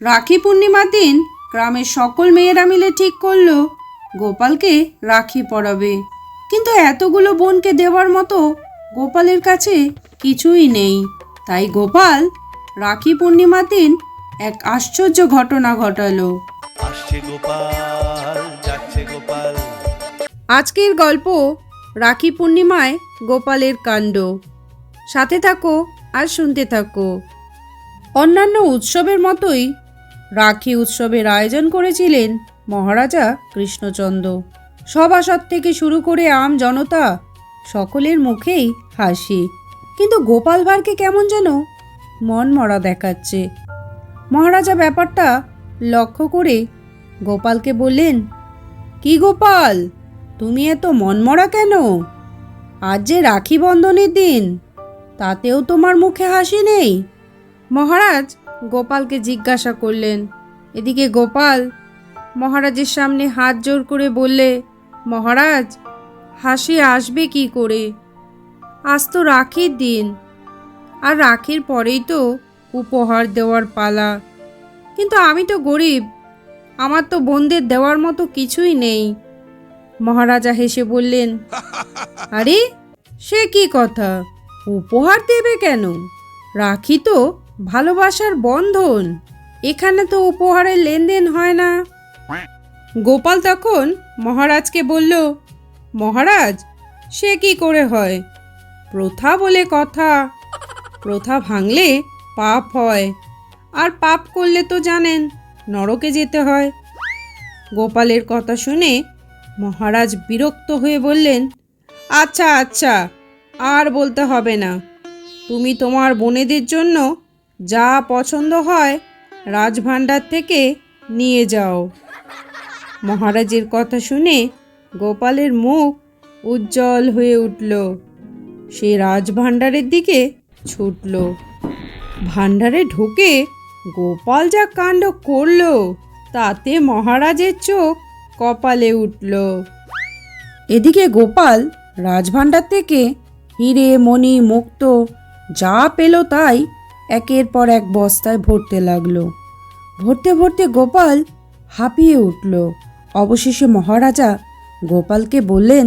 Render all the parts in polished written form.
রাখি পূর্ণিমার দিন গ্রামের সকল মেয়েরা মিলে ঠিক করলো গোপালকে রাখি পরাবে। কিন্তু এতগুলো বোনকে দেওয়ার মতো গোপালের কাছে কিছুই নেই। তাই গোপাল রাখি পূর্ণিমার দিন এক আশ্চর্য ঘটনা ঘটালো। আজকের গল্প রাখি পূর্ণিমায় গোপালের কাণ্ড। সাথে থাকো আর শুনতে থাকো। অন্যান্য উৎসবের মতোই রাখি উৎসবের আয়োজন করেছিলেন মহারাজা কৃষ্ণচন্দ্র। সভাসদ থেকে শুরু করে আম জনতা সকলের মুখেই হাসি, কিন্তু গোপাল ভাঁড়কে কেমন যেন মনমরা দেখাচ্ছে। মহারাজা ব্যাপারটা লক্ষ্য করে গোপালকে বললেন, কি গোপাল, তুমি এত মনমরা কেন? আজ যে রাখি বন্ধনের দিন, তাতেও তোমার মুখে হাসি নেই। মহারাজ গোপালকে জিজ্ঞাসা করলেন। এদিকে গোপাল মহারাজের সামনে হাত জোড় করে বললে, মহারাজ, হাসি আসবে কি করে? আজ তো রাখির দিন, আর রাখির পরেই তো উপহার দেওয়ার পালা। কিন্তু আমি তো গরিব, আমার তো বোনদের দেওয়ার মতো কিছুই নেই। মহারাজা হেসে বললেন, আরে সে কি কথা, উপহার দেবে কেন? রাখি তো ভালোবাসার বন্ধন, এখানে তো উপহারের লেনদেন হয় না। গোপাল তখন মহারাজকে বলল, মহারাজ, সে কি করে হয়? প্রথা বলে কথা, প্রথা ভাঙলে পাপ হয়, আর পাপ করলে তো জানেন নরকে যেতে হয়। গোপালের কথা শুনে মহারাজ বিরক্ত হয়ে বললেন, আচ্ছা আচ্ছা, আর বলতে হবে না। তুমি তোমার বোনেদের জন্য যা পছন্দ হয় রাজভাণ্ডার থেকে নিয়ে যাও। মহারাজের কথা শুনে গোপালের মুখ উজ্জ্বল হয়ে উঠল। সে রাজভাণ্ডারের দিকে ছুটল। ভাণ্ডারে ঢুকে গোপাল যা কাণ্ড করল, তাতে মহারাজের চোখ কপালে উঠল। এদিকে গোপাল রাজভাণ্ডার থেকে হিরে মণি মুক্ত যা পেল তাই একের পর এক বস্তায় ভরতে লাগলো। ভরতে ভরতে গোপাল হাঁপিয়ে উঠল। অবশেষে মহারাজা গোপালকে বললেন,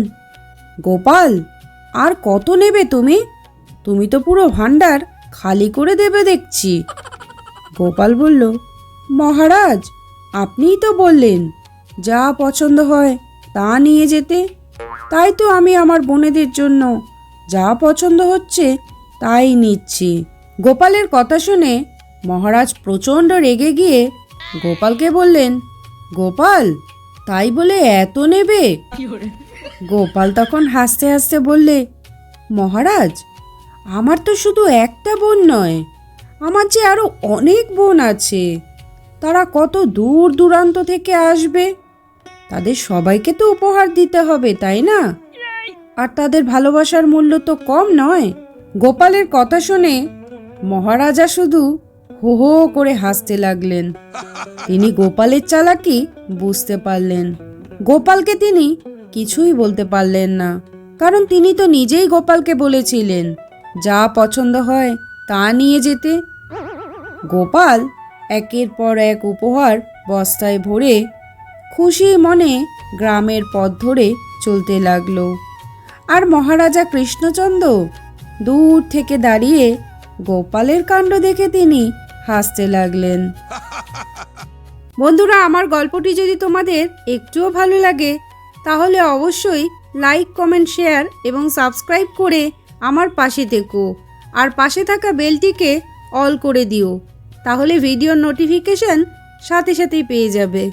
গোপাল, আর কত নেবে তুমি? তুমি তো পুরো ভাণ্ডার খালি করে দেবে দেখছি। গোপাল বলল, মহারাজ, আপনিই তো বললেন যা পছন্দ হয় তা নিয়ে যেতে। তাই তো আমি আমার বোনেদের জন্য যা পছন্দ হচ্ছে তাই নিচ্ছি। গোপালের কথা শুনে মহারাজ প্রচণ্ড রেগে গিয়ে গোপালকে বললেন, গোপাল, তাই বলে এত নেবে? গোপাল তখন হাসতে হাসতে বললে, মহারাজ, আমার তো শুধু একটা বোন নয়, আমার যে আরো অনেক বোন আছে। তারা কত দূর দূরান্ত থেকে আসবে, তাদের সবাইকে তো উপহার দিতে হবে, তাই না? আর তাদের ভালোবাসার মূল্য তো কম নয়। গোপালের কথা শুনে মহারাজা শুধু হো হো করে হাসতে লাগলেন। তিনি গোপালের চালাকি বুঝতে পারলেন। গোপালকে তিনি কিছুই বলতে পারলেন না, কারণ তিনি তো নিজেই গোপালকে বলেছিলেন যা পছন্দ হয় তা নিয়ে যেতে। গোপাল একের পর এক উপহার বস্তায় ভরে খুশি মনে গ্রামের পথ ধরে চলতে লাগলো। আর মহারাজা কৃষ্ণচন্দ্র দূর থেকে দাঁড়িয়ে গোপালের কাণ্ড দেখে তিনি হাসতে লাগলেন। বন্ধুরা, আমার গল্পটি যদি তোমাদের একটুও ভালো লাগে, তাহলে অবশ্যই লাইক, কমেন্ট, শেয়ার এবং সাবস্ক্রাইব করে আমার পাশে থেকো। আর পাশে থাকা বেলটিকে অল করে দিও, তাহলে ভিডিওর নোটিফিকেশন সাথে সাথেই পেয়ে যাবে।